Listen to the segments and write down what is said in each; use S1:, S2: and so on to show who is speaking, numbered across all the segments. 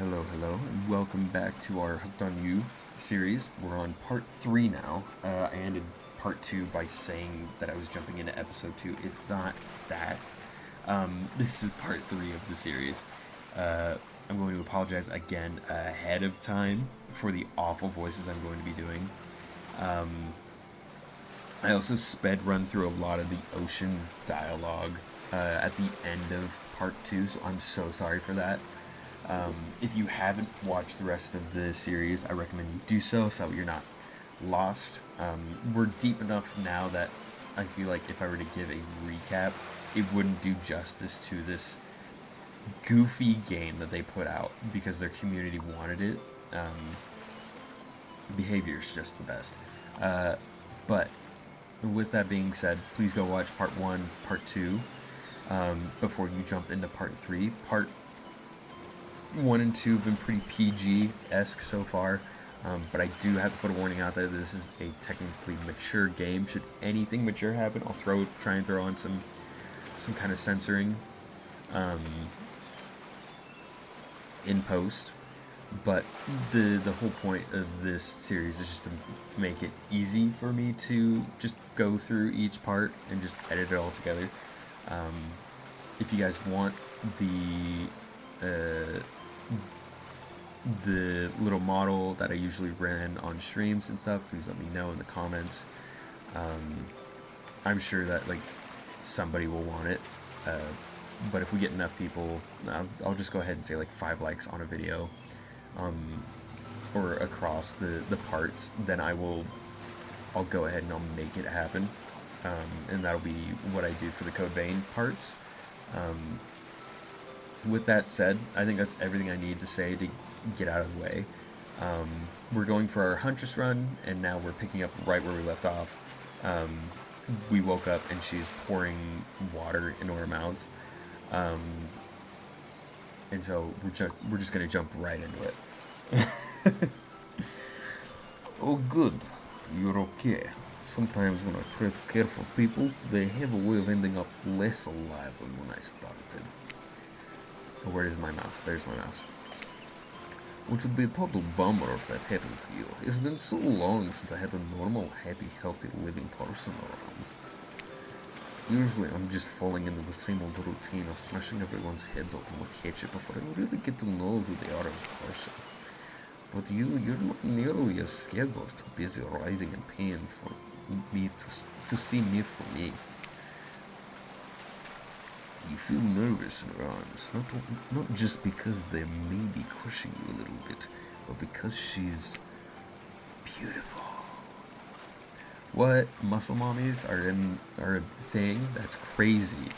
S1: Hello, and welcome back to our Hooked on You series. We're on part 3 now. I ended part 2 by saying that I was jumping into episode 2. It's not that. This is part 3 of the series. I'm going to apologize again ahead of time for the awful voices I'm going to be doing. I also sped run through a lot of the Ocean's dialogue at the end of part 2, so I'm so sorry for that. If you haven't watched the rest of the series, I recommend you do so you're not lost. We're deep enough now that I feel like if I were to give a recap, it wouldn't do justice to this goofy game that they put out because their community wanted it. Behavior is just the best. But with that being said, please go watch part 1, part 2, before you jump into part 3. Part 1 and 2 have been pretty PG-esque so far, but I do have to put a warning out there that this is a technically mature game. Should anything mature happen, I'll try and throw on some kind of censoring in post. But the whole point of this series is just to make it easy for me to just go through each part and just edit it all together. If you guys want the little model that I usually ran on streams and stuff, please let me know in the comments. I'm sure that somebody will want it, but if we get enough people, I'll just go ahead and say 5 likes on a video, or across the parts, then I'll go ahead and I'll make it happen, and that'll be what I do for the Code Vein parts. With that said, I think that's everything I need to say to get out of the way. We're going for our Huntress run, and now we're picking up right where we left off. We woke up and she's pouring water into our mouths, and so we're just gonna jump right into it.
S2: Oh, good. You're okay. Sometimes when I try to care for people, they have a way of ending up less alive than when I started.
S1: Where is my mouse? There's my mouse.
S2: Which would be a total bummer if that happened to you. It's been so long since I had a normal, happy, healthy, living person around. Usually I'm just falling into the same old routine of smashing everyone's heads open with ketchup before I really get to know who they are as a person. But you're not nearly as scared or too busy writhing in pain for me to see me for me. You feel nervous in her arms, not just because they may be crushing you a little bit, but because she's beautiful.
S1: What? Muscle mommies are a thing? That's crazy.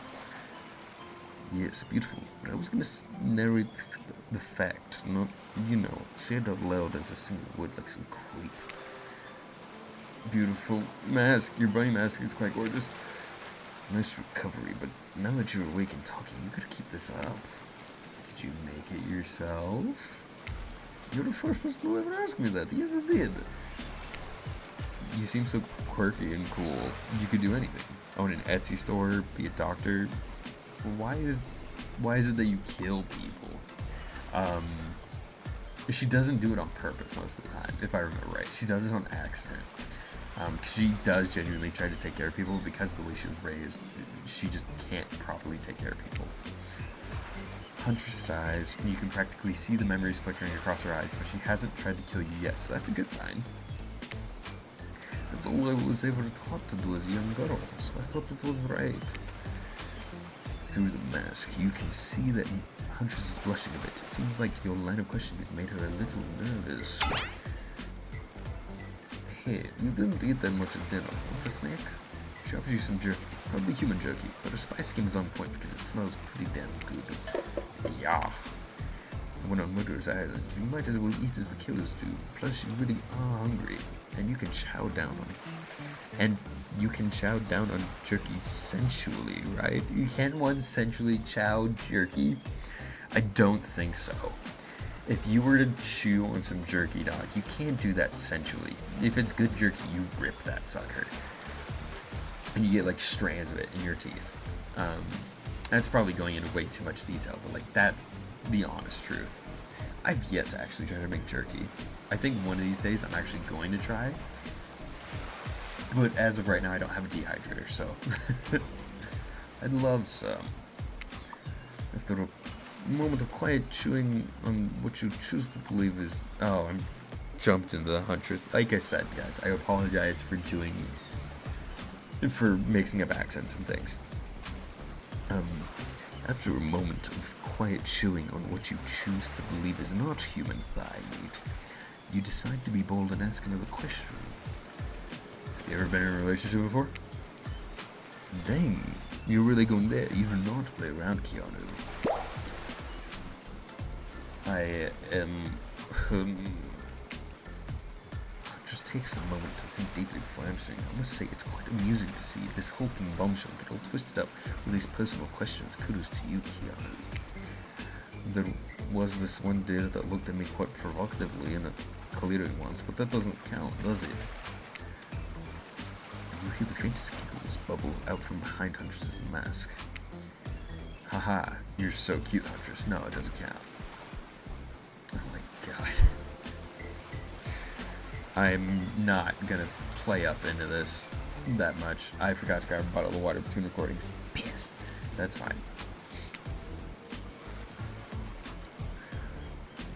S2: Yes, beautiful. But I was gonna narrate the fact, not, say it out loud as a single word like some creep.
S1: Beautiful mask. Your bunny mask is quite gorgeous.
S2: Nice recovery, but now that you're awake and talking, you gotta keep this up.
S1: Did you make it yourself?
S2: You're the first person to ever ask me that. Yes, I did.
S1: You seem so quirky and cool. You could do anything. Own an Etsy store, be a doctor. Why is it that you kill people? She doesn't do it on purpose most of the time, if I remember right. She does it on accident. She does genuinely try to take care of people because of the way she was raised. She just can't properly take care of people. Huntress sighs, and you can practically see the memories flickering across her eyes, but she hasn't tried to kill you yet, so that's a good sign.
S2: That's all I was ever taught to do as a young girl, so I thought it was right. Through the mask, you can see that Huntress is blushing a bit. It seems like your line of questioning has made her a little nervous. Hey, you didn't eat that much at dinner. Want a snack? She offers you some jerky. Probably human jerky, but her spice scheme is on point because it smells pretty damn good.
S1: Yeah.
S2: When on Murderer's Island, you might as well eat as the killers do. Plus, you really are hungry, and you can chow down on it.
S1: And you can chow down on jerky sensually, right? You can one sensually chow jerky? I don't think so. If you were to chew on some jerky, dog, you can't do that sensually. If it's good jerky, you rip that sucker. And you get strands of it in your teeth. That's probably going into way too much detail, but that's the honest truth. I've yet to actually try to make jerky. I think one of these days I'm actually going to try. But as of right now, I don't have a dehydrator, so I'd love some. After a moment of quiet chewing on what you choose to believe is... Oh, I'm jumped into the Huntress. Like I said, guys, I apologize for mixing up accents and things. After a moment of quiet chewing on what you choose to believe is not human thigh meat, you decide to be bold and ask another question. You ever been in a relationship before? Dang, you're really going there. You do not play around, Keanu. I am... Just takes a moment to think deeply before answering. I must say, it's quite amusing to see this hulking bombshell get all twisted up with these personal questions. Kudos to you, Keanu. There was this one deer that looked at me quite provocatively in a clearing once, but that doesn't count, does it? You hear the faintest giggles bubble out from behind Huntress's mask. Haha, you're so cute, Huntress. No, it doesn't count. Oh my god. I'm not gonna play up into this that much. I forgot to grab a bottle of water between recordings. Piss. That's fine.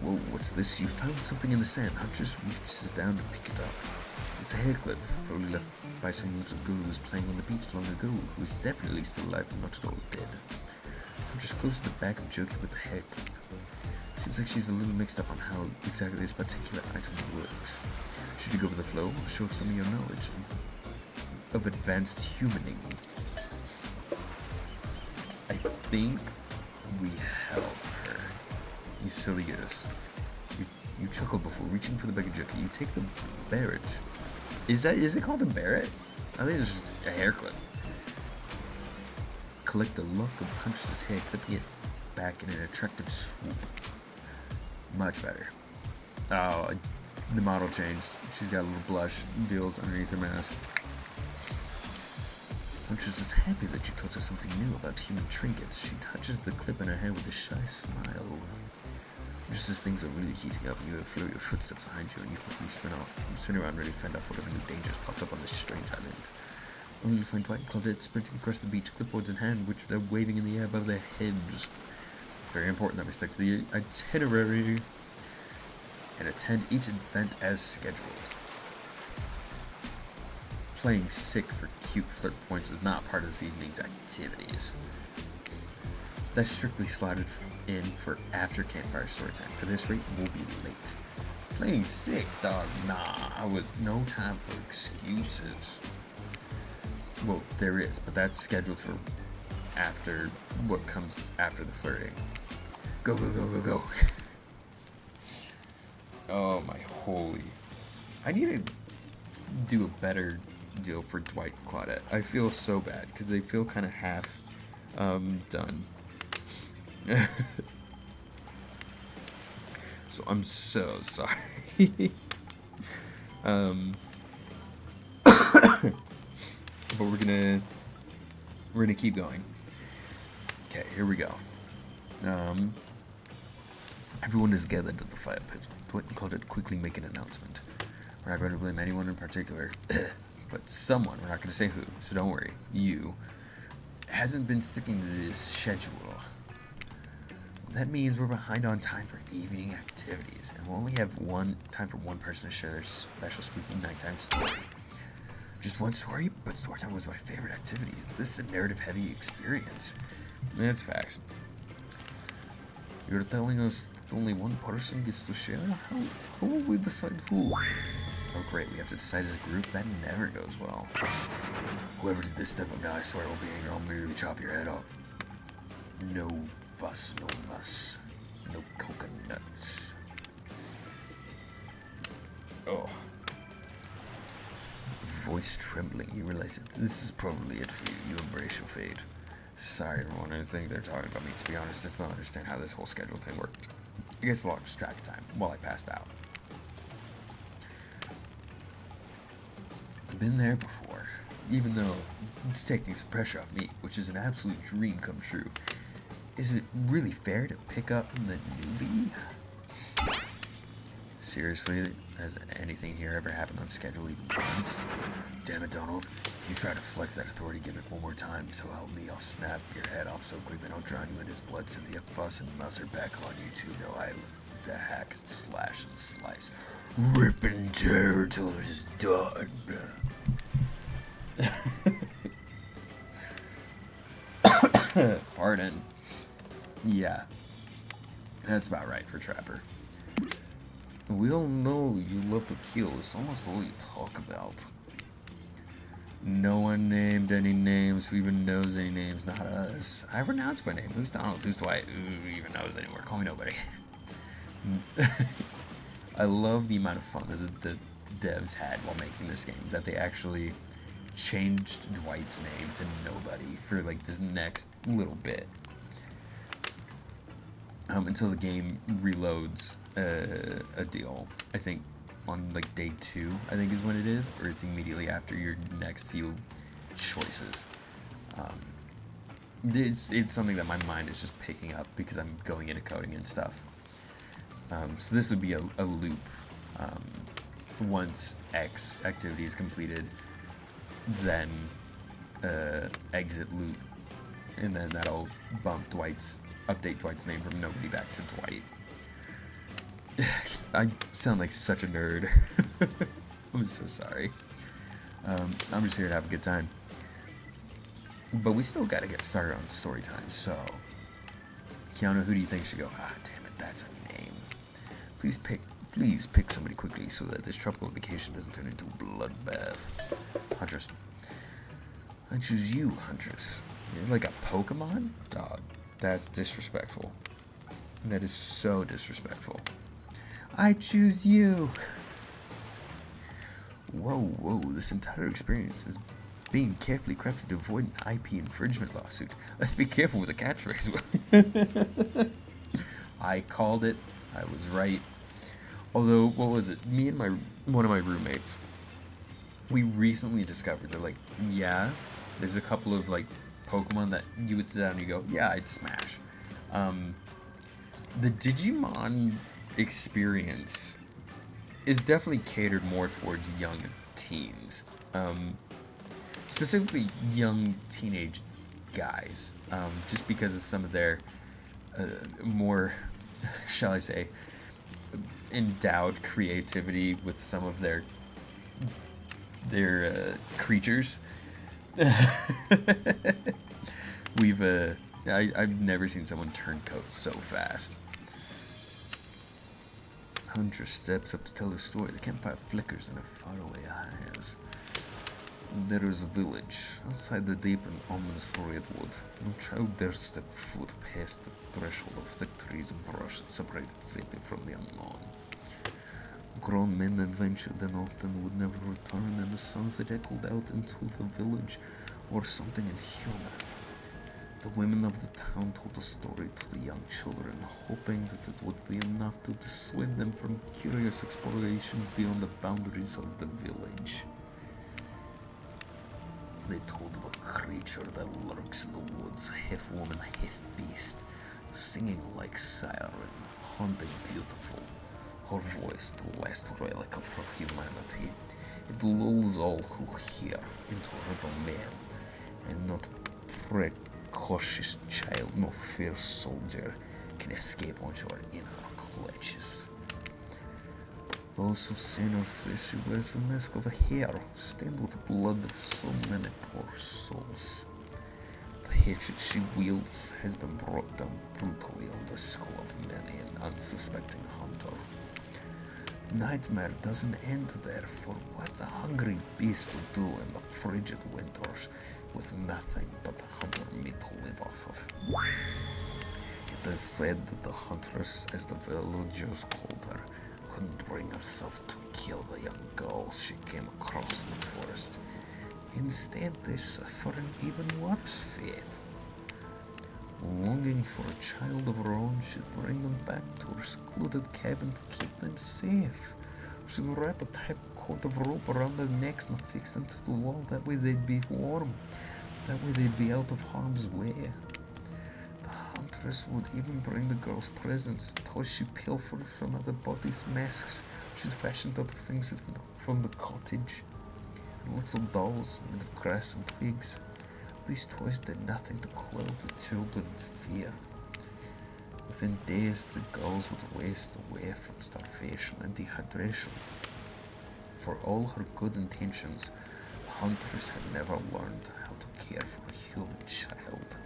S1: Whoa, what's this? You found something in the sand. Huntress reaches down to pick it up. It's a hair clip, probably left by some little girl who was playing on the beach long ago, who is definitely still alive but not at all dead. Huntress closes the back of Jerky with the hair clip. Seems like she's a little mixed up on how exactly this particular item works. Should you go with the flow or show some of your knowledge of advanced humaning? I think we help her. You silly goose. You chuckle before reaching for the bag of jerky. You take the Barrett. Is it called a Barrett? I think it's just a hair clip. Collect a lock of Huntress's hair, clipping it back in an attractive swoop. Much better. Oh, the model changed. She's got a little blush deals underneath her mask. Huntress is happy that you taught her something new about human trinkets. She touches the clip in her hair with a shy smile. Just as things are really heating up, you have a flurry of footsteps behind you, and you quickly spin around ready to fend off whatever new dangers popped up on this strange island. Only to find Dwight and Claudette sprinting across the beach, clipboards in hand, which they're waving in the air above their heads. It's very important that we stick to the itinerary and attend each event as scheduled. Playing sick for cute flirt points was not part of this evening's activities. That's strictly slotted in for after campfire story time. For this rate, we'll be late. Playing sick, dog. Nah, I was no time for excuses. Well, there is, but that's scheduled for after what comes after the flirting. Go, go, go, go, go. Oh my holy. I need to do a better deal for Dwight and Claudette. I feel so bad because they feel kind of half done. So I'm so sorry. But we're gonna keep going. Okay, here we go. Everyone is gathered at the fire pit. Dwight and Claudette quickly make an announcement. We're not going to blame anyone in particular, but someone, we're not going to say who, so don't worry, you, hasn't been sticking to this schedule. That means we're behind on time for evening activities, and we'll only have time for one person to share their special spooky nighttime story. Just one story, but story time was my favorite activity. This is a narrative-heavy experience. That's facts. You're telling us that only one person gets to share? How will we decide who? Oh great, we have to decide as a group? That never goes well. Whoever did this step up now, I swear I will be angry. I'll merely chop your head off. No fuss, no muss. No coconuts. Oh. Voice trembling, you realize this is probably it for you. You embrace your fate. Sorry everyone, I think they're talking about me. To be honest, I still don't understand how this whole schedule thing worked. I guess I lost track of time while I passed out. I've been there before, even though it's taking some pressure off me, which is an absolute dream come true. Is it really fair to pick up the newbie? seriously, has anything here ever happened on schedule even once? Damn it, Donald. If you try to flex that authority gimmick one more time, so help me, I'll snap your head off so quick that I'll drown you in his blood. Cynthia, fuss and muss are back on you too. No, I to hack, slash, and slice. Rip and tear till it is done. Pardon. Yeah. That's about right for Trapper.
S2: We all know you love to kill. It's almost all you talk about.
S1: No one named any names. Who even knows any names? Not us. I renounced my name. Who's Donald? Who's Dwight? Who even knows anymore? Call me nobody. I love the amount of fun that the devs had while making this game. That they actually changed Dwight's name to nobody for like this next little bit. Until the game reloads a deal. I think on like day 2, I think is when it is, or it's immediately after your next few choices. It's something that my mind is just picking up because I'm going into coding and stuff. So this would be a loop. Once X activity is completed, then exit loop, and then that'll update Dwight's name from nobody back to Dwight. I sound like such a nerd. I'm so sorry. I'm just here to have a good time. But we still gotta get started on story time, so... Keanu, who do you think should go? Ah, damn it, that's a name. Please pick somebody quickly so that this tropical vacation doesn't turn into a bloodbath. Huntress. I choose you, Huntress. You're like a Pokemon? Dog. That's disrespectful. That is so disrespectful. I choose you. Whoa, this entire experience is being carefully crafted to avoid an IP infringement lawsuit. Let's be careful with the catchphrase. I called it. I was right. Although, what was it? Me and one of my roommates, we recently discovered that, like, yeah, there's a couple of, like, Pokemon that you would sit down and you go, yeah, I'd smash. The Digimon experience is definitely catered more towards young teens. Specifically young teenage guys. Just because of some of their more, shall I say, endowed creativity with some of their creatures. I've never seen someone turn coat so fast. Huntress steps up to tell her story. The campfire flickers in her faraway eyes. There is a village outside the deep and ominous redwood. No child dares step foot past the threshold of thick trees and brush that separated safety from the unknown. Grown men adventured and often would never return, and the sunset echoed out into the village or something inhuman. The women of the town told the story to the young children, hoping that it would be enough to dissuade them from curious exploration beyond the boundaries of the village. They told of a creature that lurks in the woods, half woman, half beast, singing like siren, haunting beautiful. Her voice, the last relic of her humanity. It lulls all who hear into her domain, and not precocious child nor fierce soldier can escape once you are in her clutches. Those who sin or say she wears the mask of a hare, stained with the blood of so many poor souls. The hatred she wields has been brought down brutally on the skull of many an unsuspecting hunter. Nightmare doesn't end there, for what's a hungry beast to do in the frigid winters with nothing but hunter meat to live off of? It is said that the huntress, as the villagers called her, couldn't bring herself to kill the young girls she came across in the forest. Instead, they suffer an even worse fate. Longing for a child of her own, she'd bring them back to her secluded cabin to keep them safe. She'd wrap a tight cord of rope around their necks and fix them to the wall. That way they'd be warm. That way they'd be out of harm's way. The
S2: huntress would even bring the girls presents, toys she pilfered from other bodies, masks she'd fashioned out of things from the cottage, and little dolls made of grass and twigs. These toys did nothing to quell the children's fear. Within days, the girls would waste away from starvation and dehydration. For all her good intentions, the huntress had never learned how to care for a human child.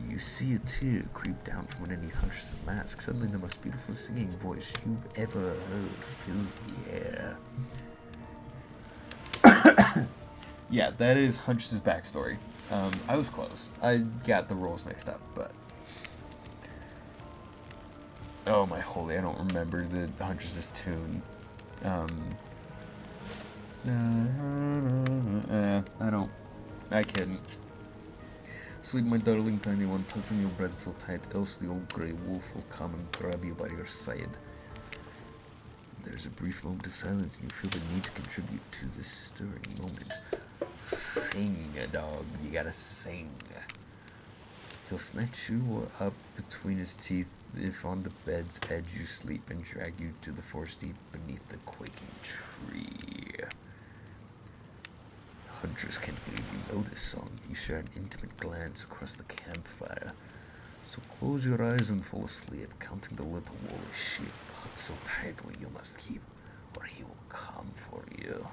S2: You see a tear creep down from underneath Huntress's mask. Suddenly the most beautiful singing voice you've ever heard fills the air.
S1: Yeah, that is Huntress's backstory. I was close. I got the roles mixed up, but... Oh my holy, I don't remember the Huntress's tune. I couldn't.
S2: Sleep, my darling tiny one, tucked in your bed so tight, else the old grey wolf will come and grab you by your side. There's a brief moment of silence, and you feel the need to contribute to this stirring moment.
S1: Sing, dog. You gotta sing.
S2: He'll snatch you up between his teeth if on the bed's edge you sleep, and drag you to the forest deep beneath the quaking tree. Huntress can't believe you know this song. You share an intimate glance across the campfire. So close your eyes and fall asleep, counting the little woolly sheep tucked so tightly you must keep, or he will come for you.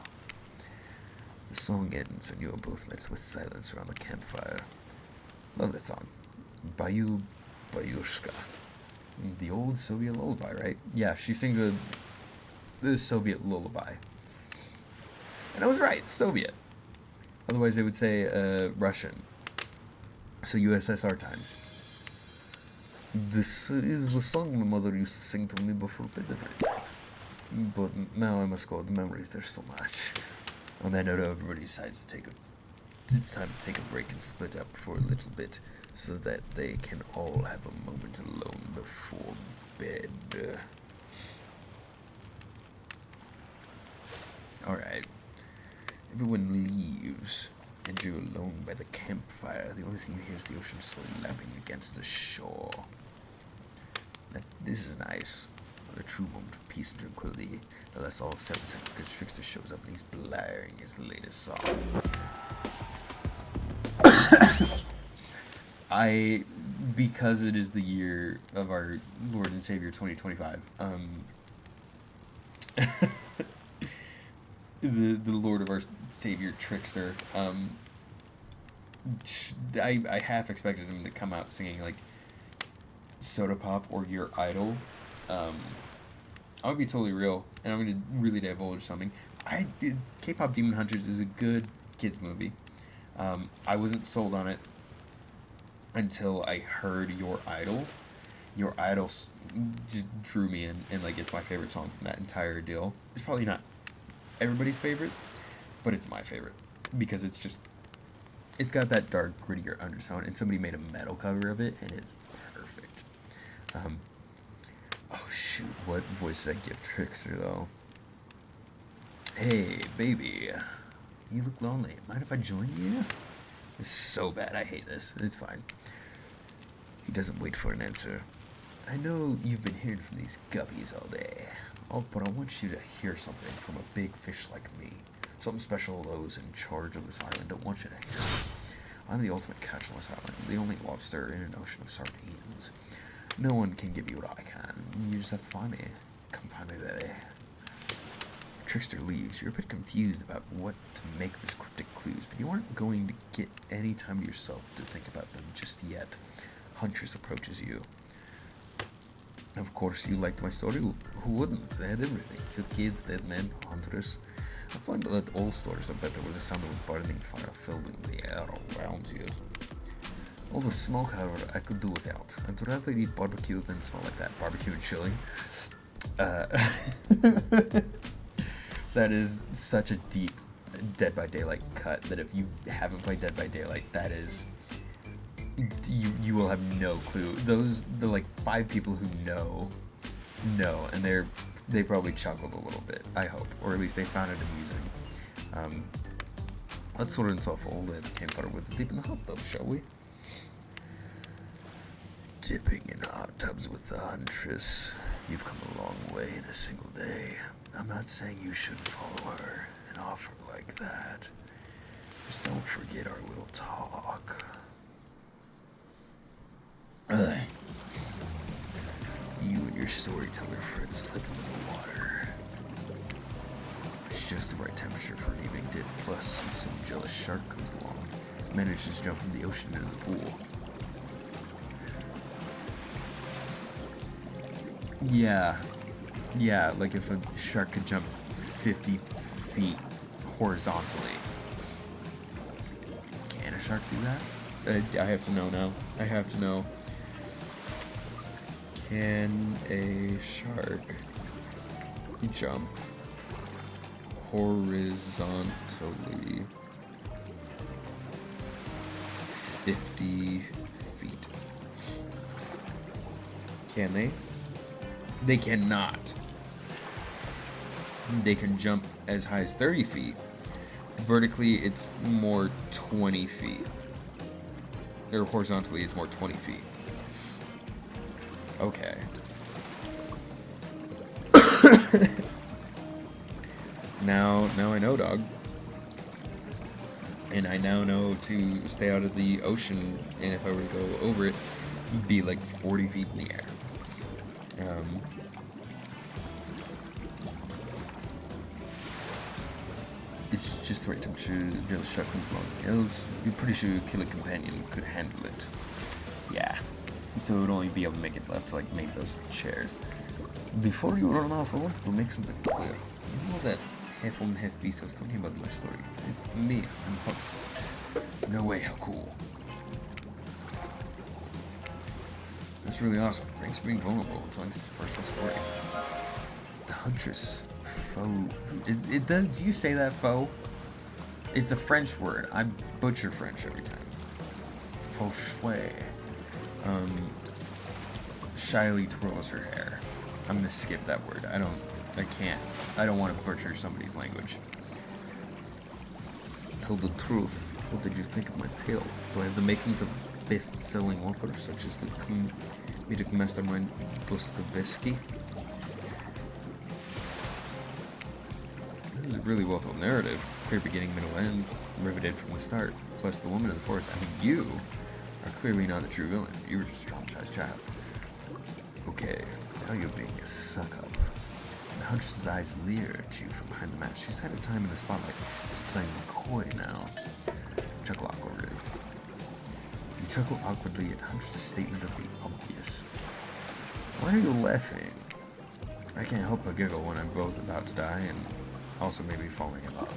S2: The song ends, and you are both met with silence around the campfire. Love that song. Bayou Bayushka.
S1: The old Soviet lullaby, right? Yeah, she sings the Soviet lullaby. And I was right, Soviet. Otherwise they would say Russian. So USSR times.
S2: This is the song my mother used to sing to me before bed every night. But now I must go. The memories, there's so much.
S1: On that note, everybody decides to it's time to take a break and split up for a little bit so that they can all have a moment alone before bed. Alright. Everyone leaves, and you're alone by the campfire. The only thing you hear is the ocean slowly lapping against the shore. This is nice. A true moment of peace and tranquility. Unless all of 7 seconds because Trickster shows up and he's blaring his latest song. Because it is the year of our Lord and Savior 2025, the Lord of our Savior Trickster, I half expected him to come out singing like Soda Pop or Your Idol. I'm gonna be totally real, and I'm gonna really divulge something. K-Pop Demon Hunters is a good kids movie. I wasn't sold on it until I heard Your Idol. Your Idol just drew me in, and like it's my favorite song from that entire deal. It's probably not everybody's favorite, but it's my favorite because it's got that dark, grittier undertone, and somebody made a metal cover of it, and it's perfect. Oh shoot, what voice did I give Trickster though? Hey, baby, you look lonely. Mind if I join you? It's so bad, I hate this. It's fine. He doesn't wait for an answer. I know you've been hearing from these guppies all day. Oh, but I want you to hear something from a big fish like me. Something special those in charge of this island don't want you to hear. I'm the ultimate catch on this island, the only lobster in an ocean of sardines. No one can give you what I can. You just have to find me. Come find me, baby. Trickster leaves. You're a bit confused about what to make of his cryptic clues, but you aren't going to get any time to yourself to think about them just yet. Huntress approaches you. Of course, you liked my story. Who wouldn't? They had everything. Killed kids, dead men, hunters. I find that all stories are better with the sound of a burning fire filling the air around you. All the smoke, however, I could do without. I'd rather eat barbecue than smell like that. Barbecue and chili. That is such a deep Dead by Daylight cut that if you haven't played Dead by Daylight, that is... You will have no clue. The like 5 people who know, and they probably chuckled a little bit, I hope. Or at least they found it amusing. Let's sort of off all that campfire with deep in the hot tub, shall we?
S2: Dipping in hot tubs with the Huntress. You've come a long way in a single day. I'm not saying you shouldn't follow her and offer like that. Just don't forget our little talk. Ugh. You and your storyteller friends slip into the water. It's just the right temperature for an evening dip. Plus, if some jealous shark comes along, manages to jump from the ocean into the pool.
S1: Yeah, like if a shark could jump 50 feet horizontally. Can a shark do that? I have to know now. I have to know. Can a shark jump horizontally 50 feet? Can they? They cannot. They can jump as high as 30 feet. Vertically, it's more 20 feet. Or horizontally, it's more 20 feet. Okay. Now I know, dog. And I now know to stay out of the ocean, and if I were to go over it, be like 40 feet in the air. It's just the right temperature. The shark comes along. Else, you're pretty sure your killer companion could handle it. Yeah. So it would only be able to make it left to like make those chairs. Before you run off, I wanted to make something clear. You know that half-woman, half-beast I was talking about in my story? It's me. I'm Huck. No way, how cool. That's really awesome. Thanks for being vulnerable and telling us a personal story. The Huntress. Foe. It does. Do you say that, foe? It's a French word. I butcher French every time. Fauchouet. Shyly twirls her hair. I'm gonna skip that word. I can't. I don't want to butcher somebody's language.
S2: Tell the truth. What did you think of my tale? Do I have the makings of a best-selling author, such as the comedic mastermind Dostoevsky?
S1: This is a really well-told narrative. Clear beginning, middle, end. Riveted from the start. Plus the woman in the forest. I mean, you are clearly not a true villain. You were just a traumatized child.
S2: Okay, now you're being a suck-up. The Huntress's eyes leer at you from behind the mask. She's had her time in the spotlight. Is playing coy now. Chuckle awkwardly. You chuckle awkwardly at Huntress's statement of the obvious. Why are you laughing?
S1: I can't help but giggle when I'm both about to die and also maybe falling in love.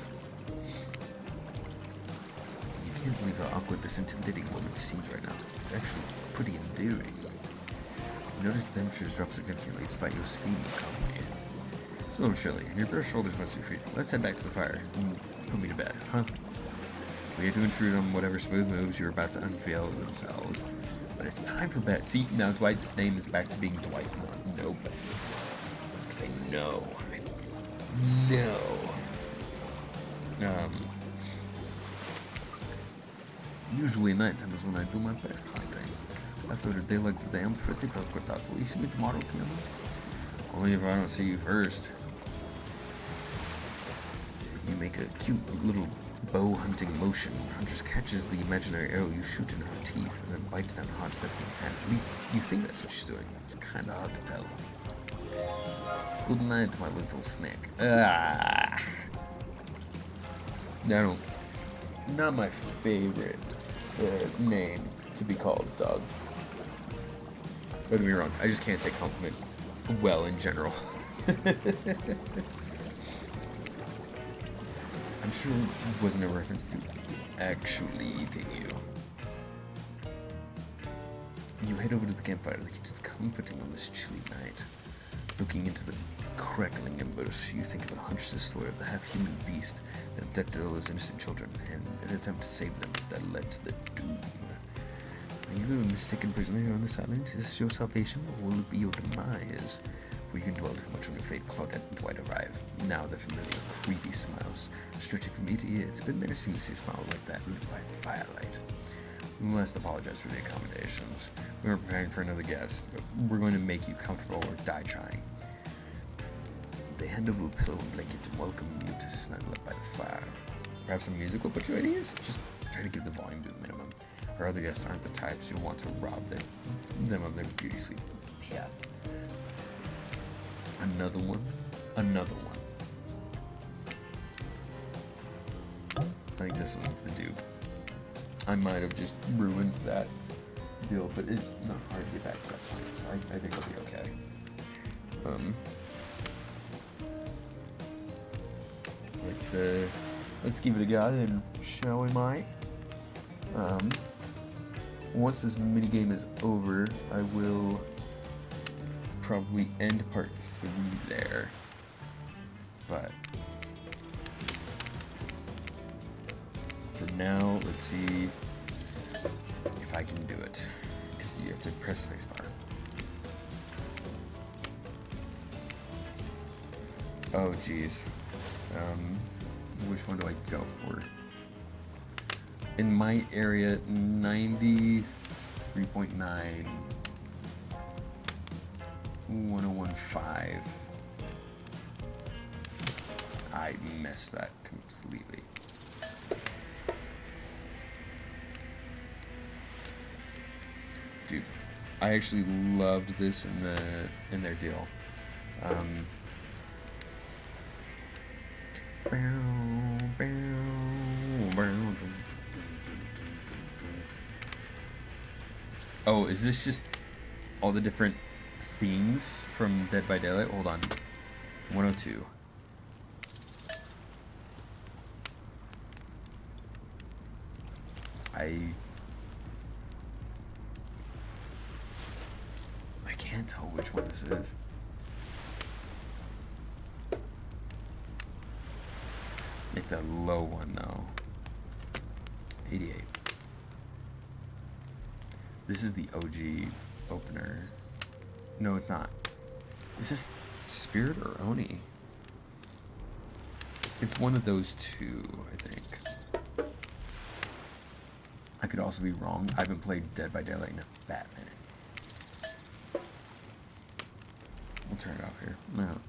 S2: You can't believe how awkward this intimidating woman seems right now. It's actually pretty endearing. You notice the temperatures drop significantly despite your steam coming in.
S1: It's a little chilly, and your bare shoulders must be freezing. Let's head back to the fire and put me to bed, huh? We hate to intrude on whatever smooth moves you're about to unveil themselves, but it's time for bed. See, now Dwight's name is back to being Dwight, not nobody.
S2: I was gonna say no.
S1: No.
S2: Usually nighttime is when I do my best hunting. After a day like today, I'm pretty tuckered out. Will you see me tomorrow, Keanu?
S1: Only if I don't see you first.
S2: You make a cute little bow hunting motion. Huntress catches the imaginary arrow you shoot in her teeth and then bites down hard, stepping in hand. At least you think that's what she's doing. It's kinda hard to tell. Good night, my little snake.
S1: No, not my favorite name to be called, dog. Don't get me wrong, I just can't take compliments well in general. I'm sure it wasn't a reference to actually eating you.
S2: You head over to the campfire, the heat is comforting on this chilly night. Looking into the crackling embers, you think of a Huntress's story of the half-human beast that abducted all those innocent children and an attempt to save them that led to the doom. Are you a mistaken prisoner here on this island? Is this your salvation, or will it be your demise? For you can dwell too much on your fate. Claudette and Dwight arrive. Now the familiar, creepy smiles stretching from ear to ear. It's been menacing to see a smile like that lit by firelight.
S1: We must apologize for the accommodations. We were preparing for another guest, but we're going to make you comfortable or die trying.
S2: They hand over a pillow and blanket to welcome you to snuggle up by the fire.
S1: Perhaps some musical put you at ease? Just try to give the volume to the minimum. Our other guests aren't the types who want to rob them of their beauty sleep path.
S2: Another one.
S1: I think this one's the dupe. I might have just ruined that deal, but it's not hard to get back to that point, so I think I'll be okay. Let's give it a go then, shall we, mate? Once this minigame is over, I will probably end part 3 there. But for now, let's see if I can do it. Because you have to press spacebar. Oh, geez. Which one do I go for? In my area, 93.9, 1015. I messed that completely. Dude, I actually loved this in their deal. Oh, is this just all the different themes from Dead by Daylight? Hold on. 102. I can't tell which one this is. It's a low one though. 88. This is the OG opener. No, it's not. Is this Spirit or Oni? It's one of those two, I think. I could also be wrong. I haven't played Dead by Daylight in a fat minute. We'll turn it off here. No.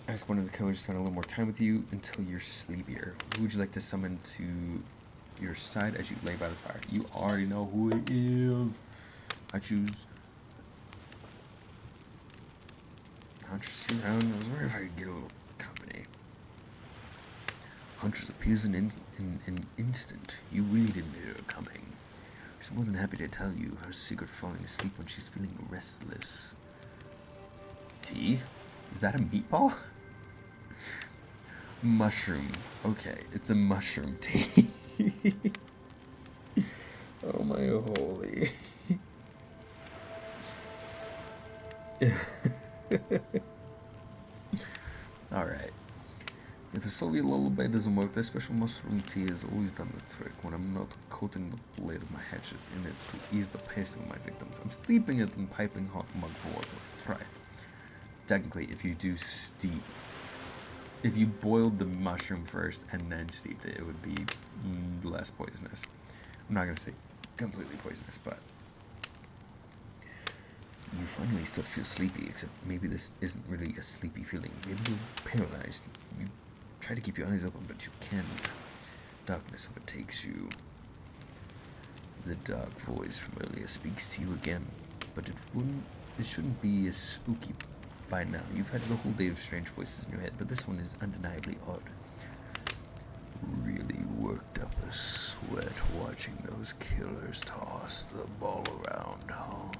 S1: Ask one of the killers to spend a little more time with you until you're sleepier. Who would you like to summon to your side as you lay by the fire? You already know who it is. I choose. Huntress around. I was wondering if I could get a little company. Huntress appears in an instant. You really didn't hear her coming. She's more than happy to tell you her secret for falling asleep when she's feeling restless. Tea? Is that a meatball? Mushroom. Okay, it's a mushroom tea. Oh my holy. Alright. If a Soviet lullaby doesn't work, that special mushroom tea has always done the trick. When I'm not coating the blade of my hatchet in it to ease the pacing of my victims, I'm steeping it in piping hot mug of water. Try it. Technically, if you boiled the mushroom first and then steeped it, it would be less poisonous. I'm not going to say completely poisonous, but you finally still feel sleepy, except maybe this isn't really a sleepy feeling. Maybe you're paralyzed. You try to keep your eyes open, but you can't. Darkness overtakes you. The dark voice from earlier speaks to you again, but it shouldn't be as spooky by now. You've had the whole day of strange voices in your head, but this one is undeniably odd. Really worked up a sweat watching those killers toss the ball around, huh?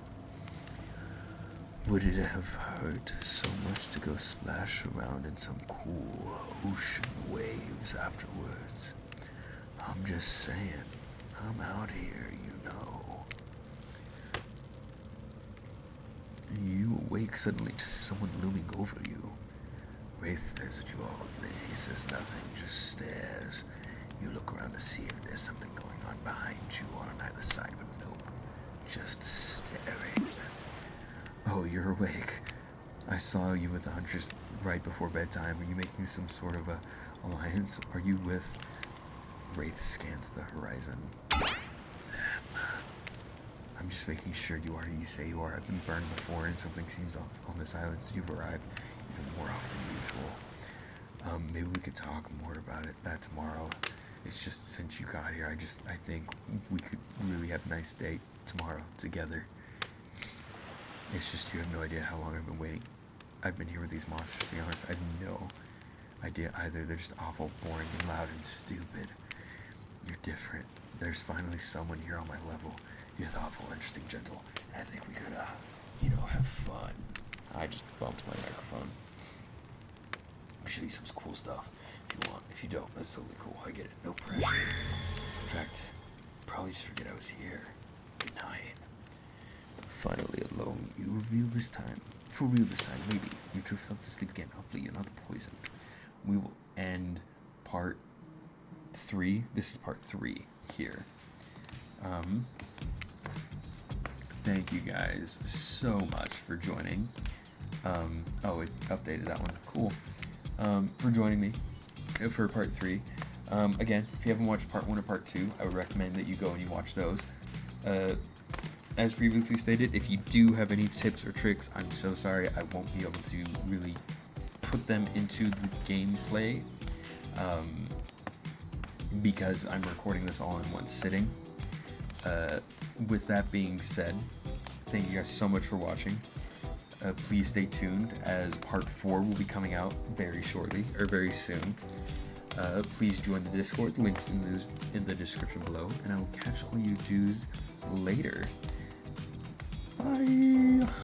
S1: Would it have hurt so much to go splash around in some cool ocean waves afterwards? I'm just saying, I'm out here, you know. You awake suddenly to someone looming over you. Wraith stares at you awkwardly. He says nothing, just stares. You look around to see if there's something going on behind you or on either side, but nope. Just staring. Oh, you're awake. I saw you with the Huntress right before bedtime. Are you making some sort of a alliance? Are you with... Wraith scans the horizon. I'm just making sure you are who you say you are. I've been burned before, and something seems off on this island since you've arrived even more often than usual. Maybe we could talk more about that tomorrow. It's just since you got here, I think we could really have a nice day tomorrow together. It's just you have no idea how long I've been waiting. I've been here with these monsters, to be honest. I have no idea either. They're just awful, boring, and loud and stupid. You're different. There's finally someone here on my level. You're thoughtful, interesting, gentle, and I think we could, have fun. I just bumped my microphone. I'll show you some cool stuff if you want. If you don't, that's totally cool. I get it. No pressure. In fact, probably just forget I was here. Good night. Finally alone, you reveal this time. For real this time, maybe. You drift off to sleep again. Hopefully you're not poisoned. We will end part 3. This is part 3 here. Thank you guys so much for joining. It updated that one. Cool. For joining me for part 3. Again, if you haven't watched part 1 or part 2, I would recommend that you go and you watch those. As previously stated, if you do have any tips or tricks, I'm so sorry I won't be able to really put them into the gameplay because I'm recording this all in one sitting. With that being said, thank you guys so much for watching. Please stay tuned as part 4 will be coming out very shortly, or very soon. Please join the Discord, links in the description below, and I will catch all you dudes later. Bye!